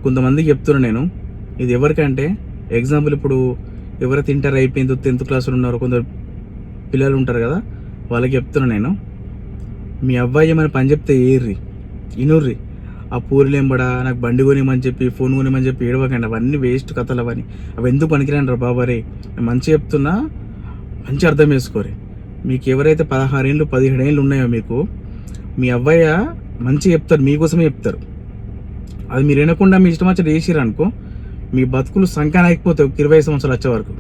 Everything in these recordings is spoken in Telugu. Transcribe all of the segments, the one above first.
కొంతమందికి చెప్తున్నా నేను, ఇది ఎవరికంటే ఎగ్జాంపుల్ ఇప్పుడు ఎవరైతే ఇంటర్ అయిపోయిందో 10th క్లాసులు ఉన్నారో కొందరు పిల్లలు ఉంటారు కదా, వాళ్ళకి చెప్తున్నా నేను, మీ అబ్బాయి ఏమైనా పని చెప్తే ఏర్రి ఇనుర్రి. ఆ పూర్లేంబడా నాకు బండి కొనిమని చెప్పి ఫోన్ కొనిమని చెప్పి ఏడవకండి, అవన్నీ వేస్ట్ కథలు అవన్నీ, అవి ఎందుకు పనికిరాండి రా బాబారే. నేను మంచిగా చెప్తున్నా, మంచి అర్థం చేసుకోరు. మీకు ఎవరైతే 16 ఏళ్ళు 17 ఏళ్ళు ఉన్నాయో మీకు, మీ అబ్బాయి మంచిగా చెప్తారు, మీకోసమే చెప్తారు. అది మీరు వినకుండా మీ ఇష్టం వచ్చి చేసిరు అనుకో, మీ బతుకులు సంఖ్య అయిపోతాయి 20 సంవత్సరాలు వచ్చే వరకు.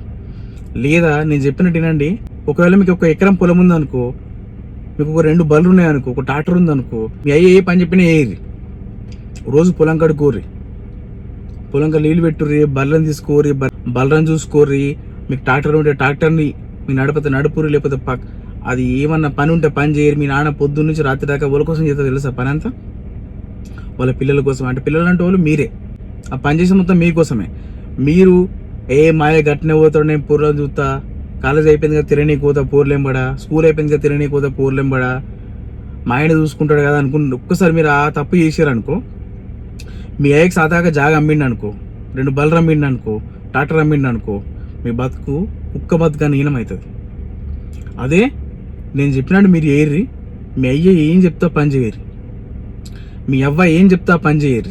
లేదా నేను చెప్పినట్టు వినండి, ఒకవేళ మీకు 1 ఎకరం పొలం ఉందనుకో, మీకు ఒక 2 బళ్ళు ఉన్నాయనుకో, ఒక ట్రాక్టర్ ఉందనుకో, మీ అయ్యే ఏ పని చెప్పినా ఏరి. రోజు పొలం కడుకోర్రి, పొలం కాడ నీళ్ళు పెట్టుర్రి, బర్రెలను తీసుకోర్రి, బర్రెలను చూసుకోర్రి. మీకు ట్రాక్టర్ ఉంటే ట్రాక్టర్ని మీ నడపతే నడుపుర్రి, లేకపోతే అది ఏమన్నా పని ఉంటే పని చేయరు. మీ నాన్న పొద్దున్న నుంచి రాత్రి దాకా వాళ్ళ కోసం చేస్తారు తెలుసా పని అంతా, వాళ్ళ పిల్లల కోసం. అంటే పిల్లలు అంటే వాళ్ళు మీరే, ఆ పని చేసే మొత్తం మీకోసమే. మీరు మాయ గట్టినే పోతాడు, నేను పూర్లను చూస్తా, కాలేజ్ అయిపోయింది కదా తిరగనీకి పోతా పూర్లేంబడా, స్కూల్ అయిపోయింది కదా తిరగనీకి పోతా పూర్లేంబడా, మా ఆయన చూసుకుంటాడు కదా అనుకుంటు ఒక్కసారి మీరు ఆ తప్పు చేసారు అనుకో, మీ అయ్యకి సాదాగా జాగ అమ్మిండి అనుకో, 2 బళ్ళు అమ్మిండి అనుకో, ట్రాక్టర్ అమ్మిండి అనుకో, మీ బతుకు కుక్క బతుకు నీలమవుతుంది. అదే నేను చెప్పినట్టు మీరు ఏర్రి, మీ అయ్య ఏం చెప్తా పని చేయరు, మీ అవ్వ ఏం చెప్తా పని చేయరు.